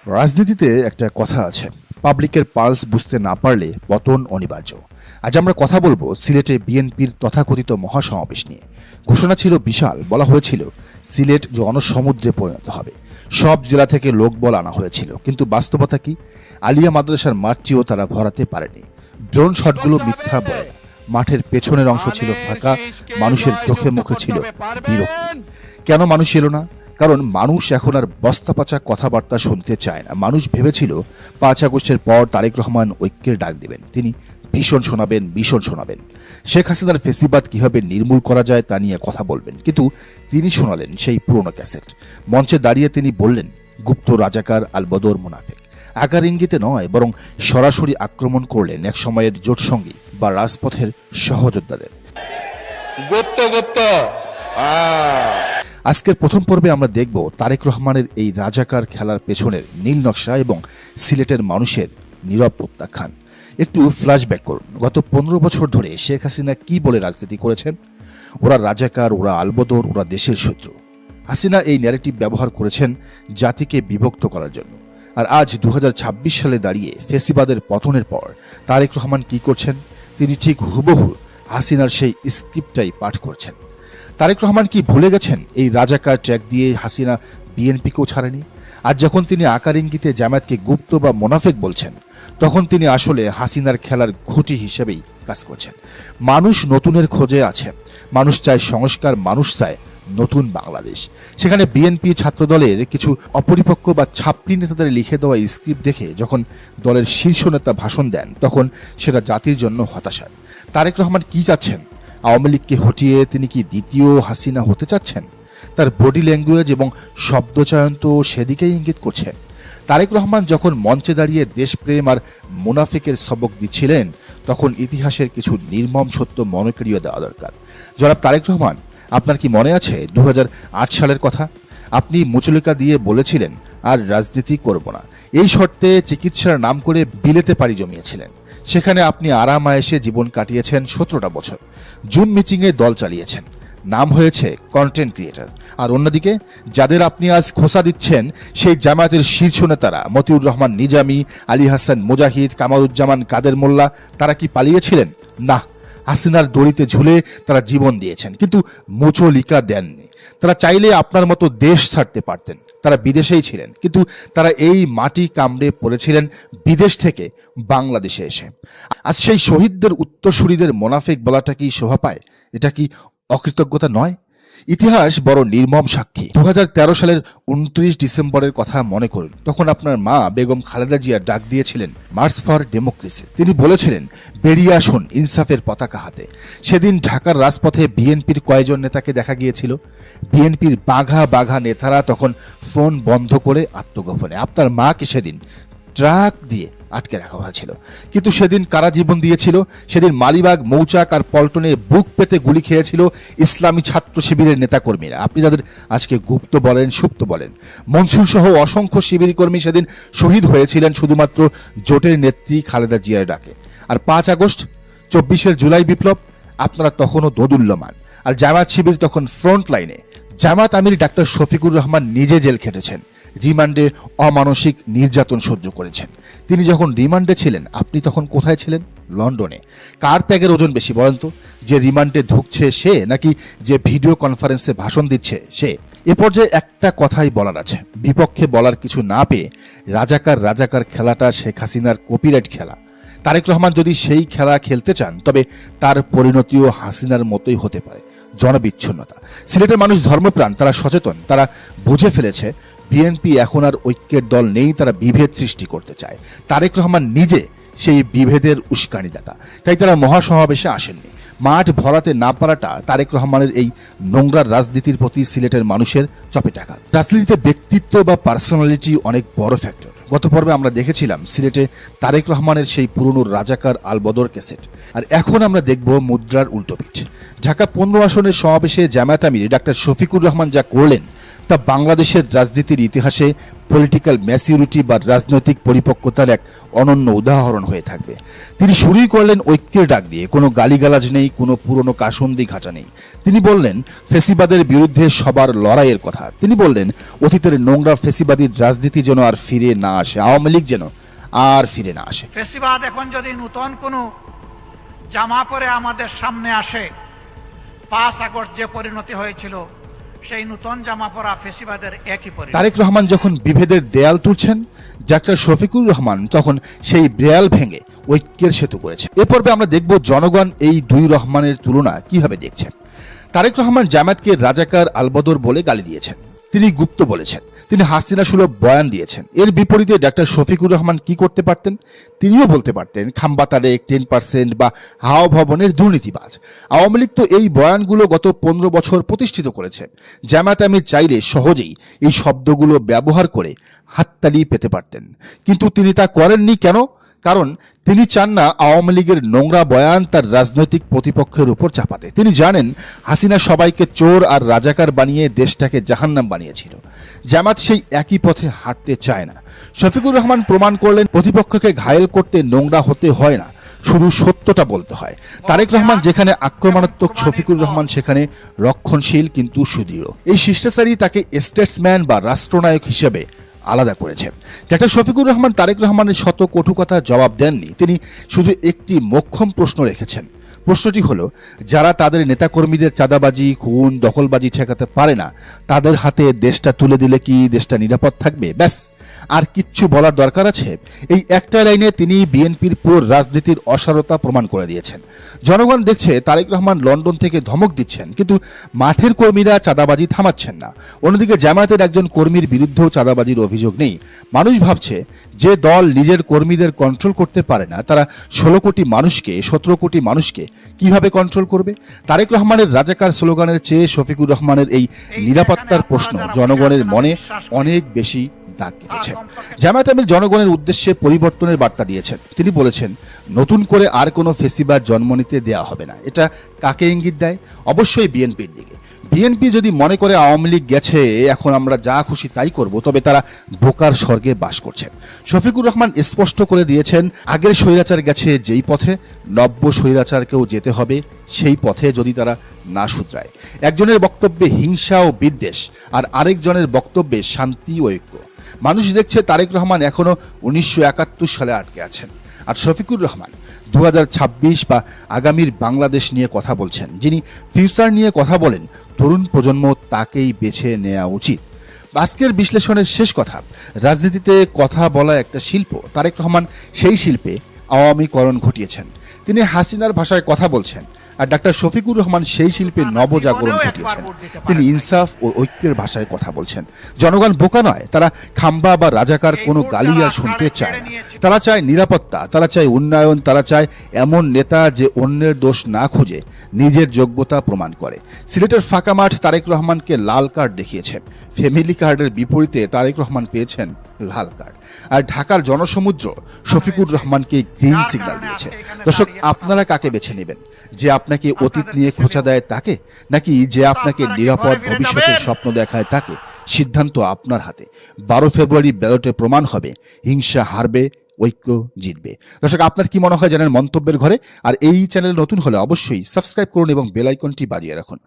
রাজনীতিতে একটা কথা আছে, পাবলিকের পালস বুঝতে না পারলে পতন অনিবার্য। আজ আমরা কথা বলবো সিলেটে বিএনপির তথাকথিত মহাসমাবেশ নিয়ে। ঘোষণা ছিল বিশাল, বলা হয়েছিল সিলেট জনসমুদ্রে পরিণত হবে, সব জেলা থেকে লোকবল আনা হয়েছিল, কিন্তু বাস্তবতা কি? আলিয়া মাদ্রাসার মাঠটিও তারা ভরাতে পারেনি। ড্রোন শটগুলো মিথ্যা বলে, মাঠের পেছনের অংশ ছিল ফাঁকা, মানুষের চোখে মুখে ছিল বিরক্তি। কেন মানুষ এলো না? কারণ মানুষ এখন আর বস্তাপাচা কথাবার্তা শুনতে চায় না। মানুষ ভেবেছিল ৫ আগস্টের পর তারেক রহমান ঐক্যের ডাক দেবেন, তিনি ভীষণ শোনাবেন, শেখ হাসিনার ফেসিবাদ কিভাবে নির্মূল করা যায় তা নিয়ে কথা বলবেন। কিন্তু তিনি শোনালেন সেই পুরনো ক্যাসেট। মঞ্চে দাঁড়িয়ে তিনি বললেন গুপ্ত রাজাকার আলবদর মুনাফেক। আকার ইঙ্গিতে নয়, বরং সরাসরি আক্রমণ করলেন এক সময়ের জোটসঙ্গী বা রাজপথের সহযোদ্ধাদের। আজকের প্রথম পর্বে আমরা দেখব তারেক রহমানের এই রাজাকার খেলার পেছনের নীল নকশা এবং সিলেটের মানুষের নীরব প্রত্যাখ্যান। একটু ফ্ল্যাশব্যাক করুন। গত ১৫ বছর ধরে শেখ হাসিনা কি বলে রাজনীতি করেছেন? ওরা রাজাকার, ওরা আলবদর, ওরা দেশের শত্রু। হাসিনা এই ন্যারেটিভ ব্যবহার করেছেন জাতিকে বিভক্ত করার জন্য। আর আজ ২০২৬ সালে দাঁড়িয়ে ফেসিবাদের পতনের পর তারেক রহমান কি করছেন? তিনি ঠিক হুবহু হাসিনার সেই স্ক্রিপ্টটাই পাঠ করছেন। তারেক রহমান কি ভুলে গেছেন এই রাজাকার ট্যাগ দিয়ে হাসিনা বিএনপিকেও ছাড়েনি? আজ যখন তিনি আকার ইঙ্গিতে জামায়াতকে গুপ্ত বা মোনাফেক বলছেন, তখন তিনি আসলে হাসিনার খেলার খুঁটি হিসেবেই কাজ করছেন। মানুষ নতুনের খোঁজে আছে, মানুষ চায় সংস্কার, মানুষ চায় নতুন বাংলাদেশ। সেখানে বিএনপি ছাত্রদলের কিছু অপরিপক্ক বা ছাপড়ি নেতাদের লিখে দেওয়া স্ক্রিপ্ট দেখে যখন দলের শীর্ষ নেতা ভাষণ দেন, তখন সেটা জাতির জন্য হতাশার। তারেক রহমান কি চাচ্ছেন? আওয়ামী লীগকে হটিয়ে তিনি কি দ্বিতীয় হাসিনা হতে চাচ্ছেন? তার বডি ল্যাঙ্গুয়েজ এবং শব্দচয়ন তো সেদিকেই ইঙ্গিত করছে। তারেক রহমান যখন মঞ্চে দাঁড়িয়ে দেশপ্রেম আর মুনাফিকের সবক দিচ্ছিলেন, তখন ইতিহাসের কিছু নির্মম সত্য মনে করিয়ে দেওয়া দরকার। জনাব তারেক রহমান, আপনার কি মনে আছে ২০০৮ সালের কথা? আপনি মুচলিকা দিয়ে বলেছিলেন আর রাজনীতি করব না, এই শর্তে চিকিৎসার নাম করে বিলেতে পাড়ি জমিয়েছিলেন। সেখানে আপনি আরাম আয়েশে জীবন কাটিয়েছেন ১৭টা বছর। জুম মিটিংয়ে দল চালিয়েছেন, নাম হয়েছে কন্টেন্ট ক্রিয়েটর। আর অন্যদিকে যাদের আপনি আজ খোসা দিচ্ছেন, সেই জামায়াতের শীর্ষ নেতারা মতিউর রহমান নিজামী, আলী হাসান মুজাহিদ, কামারুজ্জামান কাদের মোল্লা, তারা কি পালিয়েছিলেন? না, হাসিনার দড়িতে ঝুলে তারা জীবন দিয়েছেন, কিন্তু মুচলিকা দেননি। তারা চাইলে আপনার মতো দেশ ছাড়তে পারতেন, তারা বিদেশেই ছিলেন, কিন্তু তারা এই মাটি কামড়ে পড়েছিলেন বিদেশ থেকে বাংলাদেশে এসে। আজ সেই শহীদদের উত্তরসূরিদের মোনাফেক বলাটা কি শোভা পায়? এটা কি অকৃতজ্ঞতা নয়? ইতিহাস বড় নির্মম সাক্ষী। ২০১৩ সালের ২৯ ডিসেম্বরের কথা মনে করুন। তখন আপনার মা বেগম খালেদা জিয়া ডাক দিয়েছিলেন মার্চ ফর ডেমোক্রেসি। তিনি বলেছিলেন বেরিয়ে আসুন ইনসাফের পতাকা হাতে। সেদিন ঢাকার রাজপথে বিএনপির কয়েকজন নেতাকে দেখা গিয়েছিল। বিএনপির বাঘা বাঘা নেতারা তখন ফোন বন্ধ করে আত্মগোপনে। আপনার মাকে সেদিন ট্রাক দিয়ে আটকে রাখা হয়েছিল। কিন্তু সেদিন কারা জীবন দিয়েছিল? সেদিন মালিবাগ, মৌচাক আর পল্টনে বুক পেতে গুলি খেয়েছিল ইসলামী ছাত্র শিবিরের নেতাকর্মীরা। আপনি তাদের আজকে গুপ্ত বলেন, সুপ্ত বলেন। মনসুর সহ অসংখ্য শিবির কর্মী সেদিন শহীদ হয়েছিলেন শুধুমাত্র জোটের নেত্রী খালেদা জিয়ার ডাকে। আর ৫ আগস্ট, ২৪ জুলাই বিপ্লব, আপনারা তখনও দোদুল্যমান। আর জামায়াত শিবির তখন ফ্রন্ট লাইনে। জামায়াত আমির ডাক্তার শফিকুর রহমান নিজে জেল খেটেছেন, রিমান্ডে অমানসিক নির্যাতন সহ্য করেছেন। তিনি যখন রিমান্ডে ছিলেন, আপনি তখন কোথায় ছিলেন? লন্ডনে। কার ত্যাগের ওজন বেশি বলেন তো? যে রিমান্ডে ঢুকছে সে, নাকি যে ভিডিও কনফারেন্সে ভাষণ দিচ্ছে সে? এ পর্যায়ে একটা কথাই বলার আছে, বিপক্ষে বলার কিছু না পেয়ে রাজাকার খেলাটা শেখ হাসিনার কপিরাইট খেলা। তারেক রহমান যদি সেই খেলা খেলতে চান, তবে তার পরিণতিও হাসিনার মতোই হতে পারে, জনবিচ্ছিন্নতা। সিলেটের মানুষ ধর্মপ্রাণ, তারা সচেতন, তারা বুঝে ফেলেছে বিএনপি এখন আর ঐক্যের দল নেই, তারা বিভেদ সৃষ্টি করতে চায়। তারেক রহমান নিজে সেই বিভেদের উস্কানিদাতা, তাই তারা মহাসমাবেশে আসেননি। মাঠ ভরাতে না পারাটা তারেক রহমানের এই নোংরার রাজনীতির প্রতি সিলেটের মানুষের চপেটাঘাত। রাজনীতিতে ব্যক্তিত্ব বা পার্সোনালিটি অনেক বড় ফ্যাক্টর। গত পর্বে আমরা দেখেছিলাম সিলেটে তারেক রহমানের সেই পুরনো রাজাকার আলবদর ক্যাসেট। আর এখন আমরা দেখব মুদ্রার উল্টোপিঠ। ঢাকা 15 আসনের সমাবেশে জামায়াত আমির ডাক্তার শফিকুর রহমান যা করলেন তা বাংলাদেশের রাজনীতির ইতিহাসে পলিটিক্যাল ম্যাচিউরিটি বা রাজনৈতিক পরিপক্কতার এক অনন্য উদাহরণ হয়ে থাকবে। তিনি শুরুই করলেন ঐক্যের ডাক দিয়ে, কোনো গালিগালাজ নেই, কোনো পুরনো কাসন্দি ঘাটা নেই। তিনি বললেন ফেসিবাদের বিরুদ্ধে সবার লড়াইয়ের কথা। তিনি বললেন অতীতের নোংরা ফেসিবাদীর রাজনীতি যেন আর ফিরে না আসে, আওয়ামী লীগ যেন আর ফিরে না আসে। ফেসিবাদ এখন যদি নতুন কোনো জামা পরে আমাদের সামনে আসে, 5 আগস্ট যে পরিণতি হয়েছিল সেই নতুন জামা পরা ফেসিবাদের একই পরিণতি। তারেক রহমান যখন বিভেদের দেয়াল তুলছেন, ডাক্তার শফিকুর রহমান তখন সেই দেয়াল ভেঙে ঐক্যের সেতু করেছে। এ পর্বে আমরা দেখব জনগণ এই দুই রহমানের তুলনা কিভাবে দেখছেন। তারেক রহমান জামায়াতকে রাজাকার আলবদর বলে গালি দিয়েছেন, তিনি গুপ্ত বলেছেন, তিনি হাসিনা সুলভ বয়ান দিয়েছেন। এর বিপরীতে ডাক্তার শফিকুর রহমান কি করতে পারতেন? তিনিও বলতে পারতেন খাম্বা তারেক, 10% বা হাওয়া ভবনের দুর্নীতিবাজ। আওয়ামী লীগ তো এই বয়ানগুলো গত 15 বছর প্রতিষ্ঠিত করেছে। জামায়াত আমির চাইলে সহজেই এই শব্দগুলো ব্যবহার করে হাততালি পেতে পারতেন, কিন্তু তিনি তা করেননি। কেন? কারণ তিনি চান না আওয়ামী লীগের নোংরা বয়ান তার রাজনৈতিক প্রতিপক্ষের উপর চাপাতে। তিনি জানেন হাসিনা সবাইকে চোর আর রাজাকার বানিয়ে দেশটাকে জাহান্নাম বানিয়েছিল। জামাত সেই একই পথে হাঁটতে চায় না। শফিকুর রহমান প্রমাণ করলেন প্রতিপক্ষকে ঘায়েল করতে নোংরা হতে হয় না, শুধু সত্যটা বলতে হয়। তারেক রহমান যেখানে আক্রমণাত্মক, শফিকুর রহমান সেখানে রক্ষণশীল কিন্তু সুদৃঢ়। এই শিষ্টাচারী তাকে স্টেটসম্যান বা রাষ্ট্রনায়ক হিসেবে আলাদা করেছে। ডাক্তার শফিকুর রহমান তারেক রহমানের শত কটু কথার জবাব দেননি, তিনি শুধু একটি মোক্ষম প্রশ্ন রেখেছেন। প্রশ্নটি হলো, যারা তাদের নেতাকর্মীদের চাঁদাবাজি, খুন, দখলবাজি ঠেকাতে পারে না, তাদের হাতে দেশটা তুলে দিলে কি দেশটা নিরাপদ থাকবে? ব্যাস, আর কিচ্ছু বলার দরকার আছে? এই একটা লাইনে তিনি বিএনপির পুরো রাজনীতির অসারতা প্রমাণ করে দিয়েছেন। জনগণ দেখছে তারেক রহমান লন্ডন থেকে ধমক দিচ্ছেন, কিন্তু মাঠের কর্মীরা চাঁদাবাজি থামাচ্ছেন না। অন্যদিকে জামায়াতের একজন কর্মীর বিরুদ্ধেও চাঁদাবাজির অভিযোগ নেই। মানুষ ভাবছে যে দল নিজের কর্মীদের কন্ট্রোল করতে পারে না, তারা 16 কোটি মানুষকে, 17 কোটি মানুষকে কিভাবে কন্ট্রোল করবে? তারেক রহমানের রাজাকার স্লোগানের চেয়ে শফিকুর রহমানের এই নিরাপত্তার প্রশ্ন জনগণের মনে অনেক বেশি দাগ কেটেছে। জামায়াত আমির জনগণের উদ্দেশ্যে পরিবর্তনের বার্তা দিয়েছেন। তিনি বলেছেন নতুন করে আর কোনো ফেসিবাদ জন্ম নিতে দেওয়া হবে না। এটা কাকে ইঙ্গিত দেয়? অবশ্যই বিএনপির দিকে। বিএনপি যদি মনে করে আওয়ামী লীগ গেছে, এখন আমরা যা খুশি তাই করব, তবে তারা বোকার স্বর্গে বাস করছে। শফিকুর রহমান স্পষ্ট করে দিয়েছেন আগের স্বৈরাচার গেছে যেই পথে, নব্য স্বৈরাচারকেও যেতে হবে সেই পথে যদি তারা না শুধরায়। একজনের বক্তব্যে হিংসা ও বিদ্বেষ আর আরেকজনের বক্তব্যে শান্তি ও ঐক্য। মানুষ দেখছে তারেক রহমান এখনো 1971 সালে আটকে আছেন, আর শফিকুর রহমান 2026 বা আগামীর বাংলাদেশ নিয়ে কথা বলছেন। যিনি ফিউচার নিয়ে কথা বলেন, তরুণ প্রজন্ম তাকেই বেছে নেওয়া উচিত। আজকের বিশ্লেষণের শেষ কথা, রাজনীতিতে কথা বলা একটা শিল্প। তারেক রহমান সেই শিল্পে আওয়ামীকরণ ঘটিয়েছেন। তিনি হাসিনার ভাষায় কথা বলছেন, আর ডাক্তার শফিকুর রহমান সেই শিল্পের নবজাগরণ ঘটিয়েছেন। তিনি ইনসাফ ও ঐক্যের ভাষায় কথা বলছেন। জনগণ বোকা নয়, তারা খাম্বা বা রাজাকার কোনো গালি আর শুনতে চায় না। তারা চায় নিরাপত্তা, তারা চায় উন্নয়ন, তারা চায় এমন নেতা যে অন্যের দোষ না খুঁজে নিজের যোগ্যতা প্রমাণ করে। সিলেটের ফাঁকা মাঠ তারেক রহমানকে লাল কার্ড দেখিয়েছে। ফ্যামিলি কার্ডের বিপরীতে তারেক রহমান পেয়েছেন লাল কার্ড। আর ঢাকার জনসমুদ্র শফিকুর রহমানকে গ্রিন সিগন্যাল দিয়েছে। দর্শক, আপনারা কাকে বেছে নেবেন? যে আপনাকে অতীত নিয়ে খোঁচা দেয় তাকে, নাকি যে আপনাকে নিরাপদ ভবিষ্যতের স্বপ্ন দেখায় তাকে? সিদ্ধান্ত আপনার হাতে। 12 ফেব্রুয়ারি ব্যালটে প্রমাণ হবে হিংসা হারবে, ঐক্য জিতবে। দর্শক, আপনার কি মনে হয় জানেন মন্তব্যের ঘরে। আর এই চ্যানেল নতুন হলে অবশ্যই সাবস্ক্রাইব করুন এবং বেল আইকনটি বাজিয়ে রাখুন।